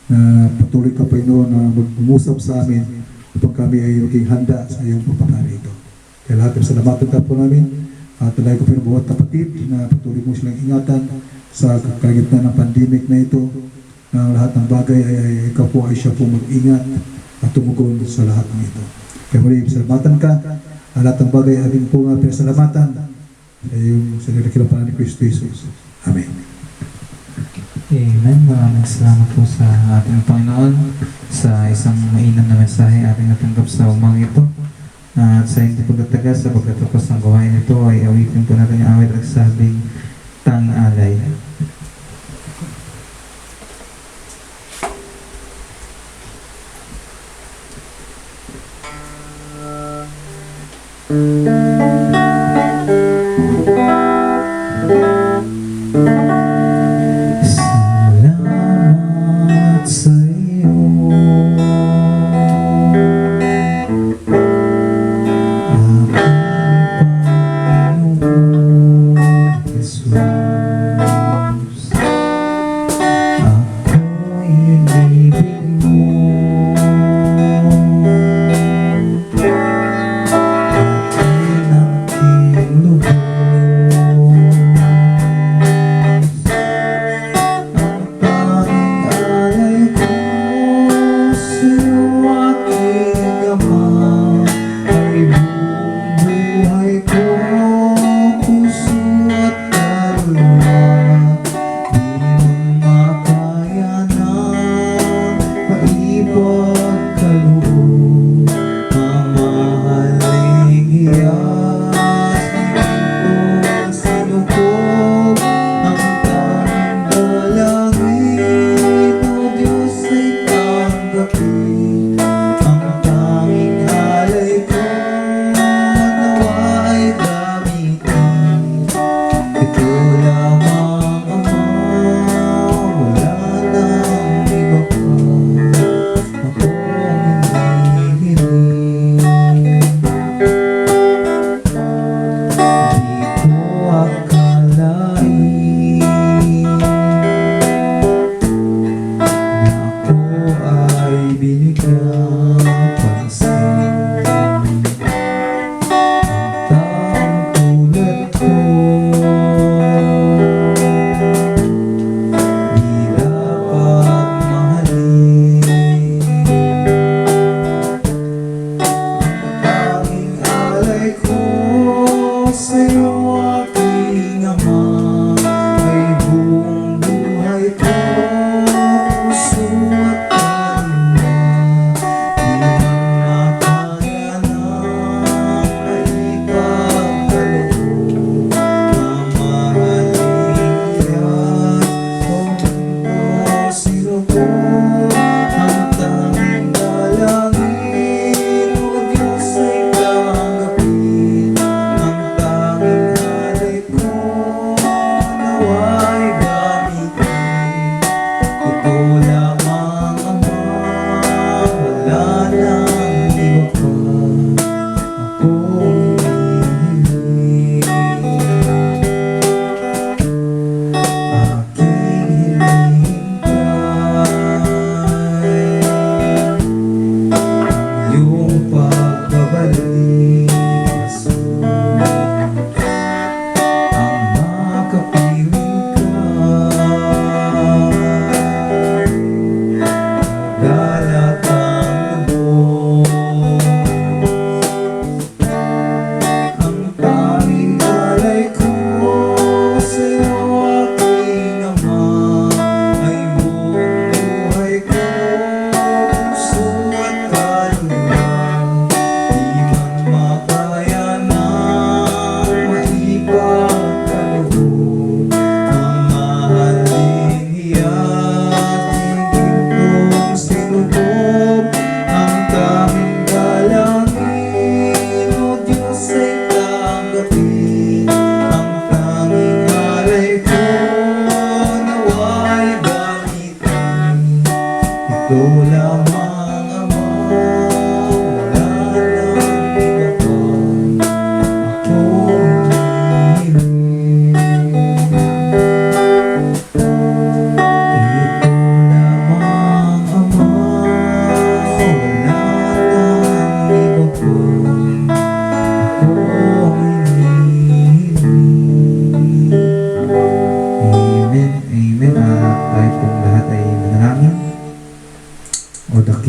na patuloy ka, Panginoon, na mag-umusap sa amin upang kami ay maging handa sa iyong pagpapari ito. Kaya lahat ng salamatan ka po namin, at talay ko, Panginoon, bawat kapatid na patuloy mo silang ingatan sa kalagitnaan ng pandemic na ito, na lahat ng bagay ay ikaw po ay siya po mag-ingat at tumugon sa lahat ng ito. Kaya muli, salamatan ka. Ang lahat ng bagay amin po nga pinasalamatan sa iyong sinilakilang pangalan ni Kristo Jesus. Amen. Amen. Maraming salamat po sa ating Panginoon sa isang mainam na mensahe ating natanggap sa umagang ito. At sa hindi pagtatagas sa pagkatapos ng gawain ito ay awitin po natin yung awit at sabing Tanging Alay. Salamat sa iyo, aking Panginoon Jesus.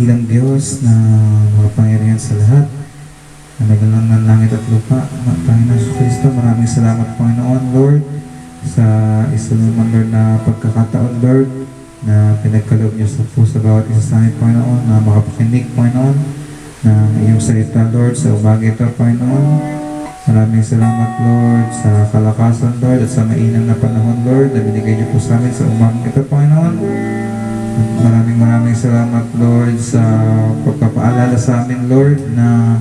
dakilang Diyos na makapangyarihan sa lahat, na naglalang ng langit at lupa, Panginoon sa Kristo, maraming salamat Panginoon, Lord, sa isa naman Lord na pagkakataon, Lord, na pinagkaloob niyo sa puso bawat isa sa amin, Panginoon, na makapakinig, Panginoon, ng iyong salita, Lord, sa umaga ito, Panginoon. Maraming salamat, Lord, sa kalakasan, Lord, at sa mainam na panahon, Lord, na binigay niyo po sa amin sa umaga ito, Panginoon. At maraming salamat, Lord, sa pagpapaalala sa amin, Lord, na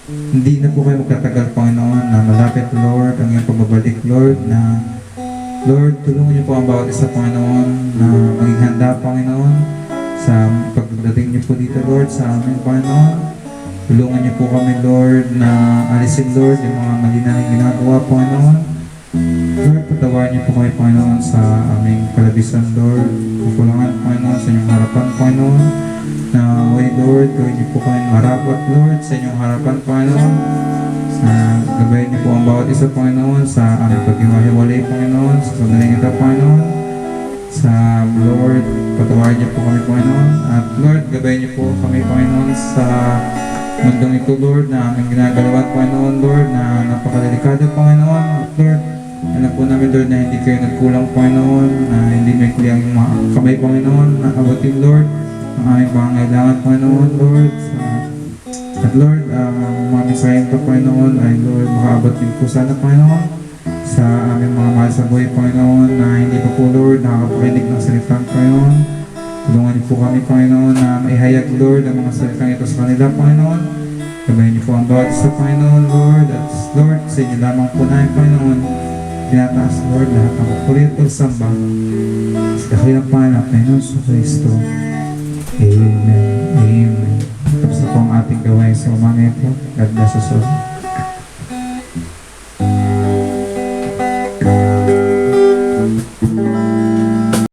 hindi na po kayo magtatagal, Panginoon, na malapit, Lord, ang iyong pagbabalik, Lord, na Lord, tulungan niyo po ang bawat isa, Panginoon, na maging handa, Panginoon, sa pagdating niyo po dito, Lord, sa amin, Panginoon. Tulungan niyo po kami, Lord, na alisin, Lord, yung mga mali naming ginagawa, Panginoon. Lord, patawarin niyo po kami, Panginoon, sa aming kalabisan, Lord. Kukulangan, Panginoon, sa inyong harapan, Panginoon. Na way, Lord, gawin niyo po kami marapat, Lord, sa inyong harapan, Panginoon. Gabayin niyo po ang bawat isa, Panginoon, sa aming paghiwa-hiwalay, Panginoon, sa sandaling ito, Panginoon. Sa Lord, patawarin niyo po kami, Panginoon. At Lord, gabayin niyo po kami, Panginoon, sa mundong ito, Lord, na aming ginagalawan, Panginoon, Lord, na napakadelikado, Panginoon. Lord, alam po namin, Lord, na hindi kayo nagkulang, Panginoon, na hindi may kuli ang mga kamay, Panginoon, na abutin, Lord, ang aming pangangailangan, Panginoon, Lord. At Lord, mga mensahe ito, Panginoon, ay Lord, makaabot din po sana, Panginoon, sa aming mga mahal sa buhay, Panginoon, na hindi pa po, Lord, nakakapakinig ng salitang, Panginoon. Tulungan niyo po kami, Panginoon, na maihayag, Lord, ang mga salitang ito sa kanila, Panginoon. Gabayin niyo po ang bawat isa, Panginoon, Lord. At Lord, sa inyo lamang po namin, Panginoon, tinataas, Lord, lahat ng kulit at samba sa dakilang pangalan ng Panginoon sa Kristo. Amen. Amen. Tapos na po ang ating gawain sa umaga ito. God bless us all.